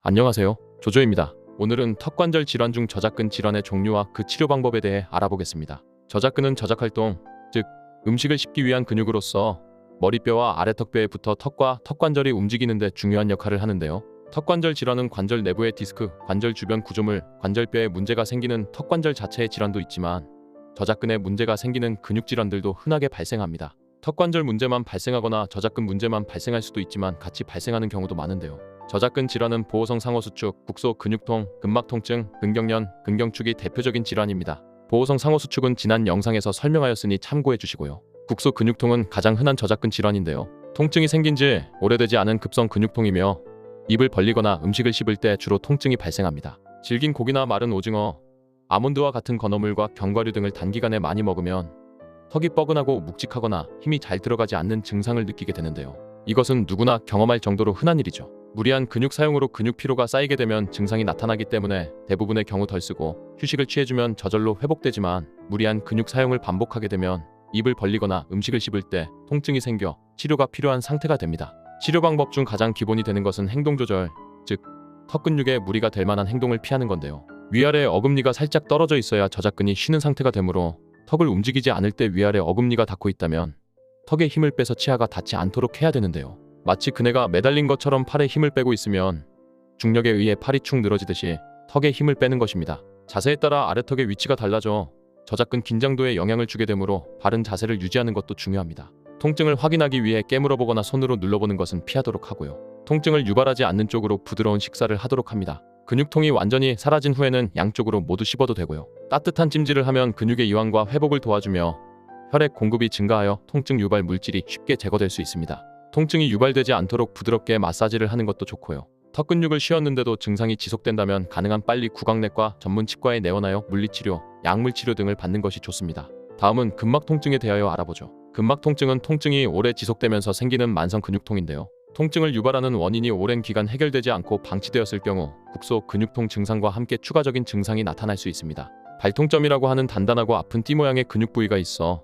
안녕하세요. 조조입니다. 오늘은 턱관절 질환 중 저작근 질환의 종류와 그 치료 방법에 대해 알아보겠습니다. 저작근은 저작활동, 즉 음식을 씹기 위한 근육으로서 머리뼈와 아래턱뼈에 붙어 턱과 턱관절이 움직이는 데 중요한 역할을 하는데요. 턱관절 질환은 관절 내부의 디스크, 관절 주변 구조물, 관절뼈에 문제가 생기는 턱관절 자체의 질환도 있지만 저작근에 문제가 생기는 근육 질환들도 흔하게 발생합니다. 턱관절 문제만 발생하거나 저작근 문제만 발생할 수도 있지만 같이 발생하는 경우도 많은데요. 저작근 질환은 보호성 상호수축, 국소 근육통, 근막통증, 근경련, 근경축이 대표적인 질환입니다. 보호성 상호수축은 지난 영상에서 설명하였으니 참고해 주시고요. 국소 근육통은 가장 흔한 저작근 질환인데요. 통증이 생긴 지 오래되지 않은 급성 근육통이며 입을 벌리거나 음식을 씹을 때 주로 통증이 발생합니다. 질긴 고기나 마른 오징어, 아몬드와 같은 건어물과 견과류 등을 단기간에 많이 먹으면 턱이 뻐근하고 묵직하거나 힘이 잘 들어가지 않는 증상을 느끼게 되는데요. 이것은 누구나 경험할 정도로 흔한 일이죠. 무리한 근육 사용으로 근육 피로가 쌓이게 되면 증상이 나타나기 때문에 대부분의 경우 덜 쓰고 휴식을 취해주면 저절로 회복되지만 무리한 근육 사용을 반복하게 되면 입을 벌리거나 음식을 씹을 때 통증이 생겨 치료가 필요한 상태가 됩니다. 치료 방법 중 가장 기본이 되는 것은 행동 조절, 즉 턱 근육에 무리가 될 만한 행동을 피하는 건데요. 위아래 어금니가 살짝 떨어져 있어야 저작근이 쉬는 상태가 되므로 턱을 움직이지 않을 때 위아래 어금니가 닿고 있다면 턱에 힘을 빼서 치아가 닿지 않도록 해야 되는데요. 마치 그네가 매달린 것처럼 팔에 힘을 빼고 있으면 중력에 의해 팔이 축 늘어지듯이 턱에 힘을 빼는 것입니다. 자세에 따라 아래턱의 위치가 달라져 저작근 긴장도에 영향을 주게 되므로 바른 자세를 유지하는 것도 중요합니다. 통증을 확인하기 위해 깨물어보거나 손으로 눌러보는 것은 피하도록 하고요. 통증을 유발하지 않는 쪽으로 부드러운 식사를 하도록 합니다. 근육통이 완전히 사라진 후에는 양쪽으로 모두 씹어도 되고요. 따뜻한 찜질을 하면 근육의 이완과 회복을 도와주며 혈액 공급이 증가하여 통증 유발 물질이 쉽게 제거될 수 있습니다. 통증이 유발되지 않도록 부드럽게 마사지를 하는 것도 좋고요. 턱 근육을 쉬었는데도 증상이 지속된다면 가능한 빨리 구강내과 전문 치과에 내원하여 물리치료, 약물치료 등을 받는 것이 좋습니다. 다음은 근막 통증에 대하여 알아보죠. 근막 통증은 통증이 오래 지속되면서 생기는 만성 근육통인데요. 통증을 유발하는 원인이 오랜 기간 해결되지 않고 방치되었을 경우 국소 근육통 증상과 함께 추가적인 증상이 나타날 수 있습니다. 발통점이라고 하는 단단하고 아픈 띠 모양의 근육 부위가 있어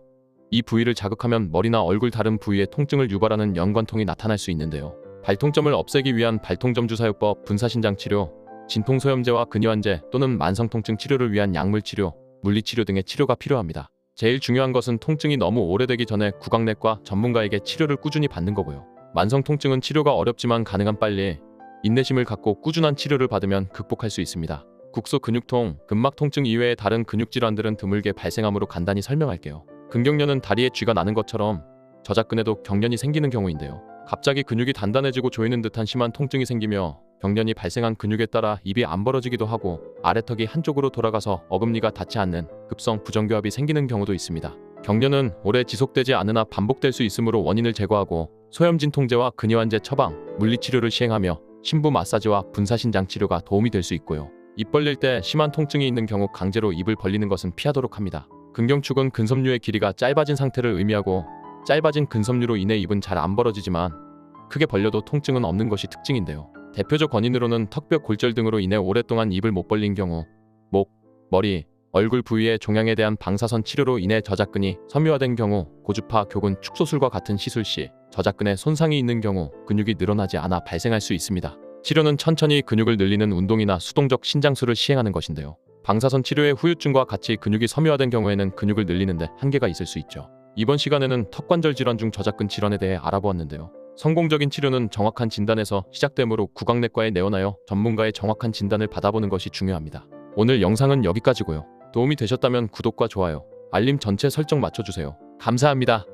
이 부위를 자극하면 머리나 얼굴 다른 부위에 통증을 유발하는 연관통이 나타날 수 있는데요. 발통점을 없애기 위한 발통점 주사요법, 분사신장 치료, 진통소염제와 근이완제 또는 만성통증 치료를 위한 약물치료, 물리치료 등의 치료가 필요합니다. 제일 중요한 것은 통증이 너무 오래되기 전에 구강내과 전문가에게 치료를 꾸준히 받는 거고요. 만성통증은 치료가 어렵지만 가능한 빨리 인내심을 갖고 꾸준한 치료를 받으면 극복할 수 있습니다. 국소 근육통, 근막통증 이외의 다른 근육질환들은 드물게 발생하므로 간단히 설명할게요. 근경련은 다리에 쥐가 나는 것처럼 저작근에도 경련이 생기는 경우인데요. 갑자기 근육이 단단해지고 조이는 듯한 심한 통증이 생기며 경련이 발생한 근육에 따라 입이 안 벌어지기도 하고 아래턱이 한쪽으로 돌아가서 어금니가 닿지 않는 급성 부정교합이 생기는 경우도 있습니다. 경련은 오래 지속되지 않으나 반복될 수 있으므로 원인을 제거하고 소염진통제와 근이완제 처방, 물리치료를 시행하며 심부 마사지와 분사신장 치료가 도움이 될 수 있고요. 입 벌릴 때 심한 통증이 있는 경우 강제로 입을 벌리는 것은 피하도록 합니다. 근경축은 근섬유의 길이가 짧아진 상태를 의미하고 짧아진 근섬유로 인해 입은 잘 안 벌어지지만 크게 벌려도 통증은 없는 것이 특징인데요. 대표적 원인으로는 턱뼈 골절 등으로 인해 오랫동안 입을 못 벌린 경우, 목, 머리, 얼굴 부위의 종양에 대한 방사선 치료로 인해 저작근이 섬유화된 경우, 고주파 교근 축소술과 같은 시술 시 저작근에 손상이 있는 경우 근육이 늘어나지 않아 발생할 수 있습니다. 치료는 천천히 근육을 늘리는 운동이나 수동적 신장술을 시행하는 것인데요. 방사선 치료의 후유증과 같이 근육이 섬유화된 경우에는 근육을 늘리는데 한계가 있을 수 있죠. 이번 시간에는 턱관절 질환 중 저작근 질환에 대해 알아보았는데요. 성공적인 치료는 정확한 진단에서 시작되므로 구강내과에 내원하여 전문가의 정확한 진단을 받아보는 것이 중요합니다. 오늘 영상은 여기까지고요. 도움이 되셨다면 구독과 좋아요, 알림 전체 설정 맞춰주세요. 감사합니다.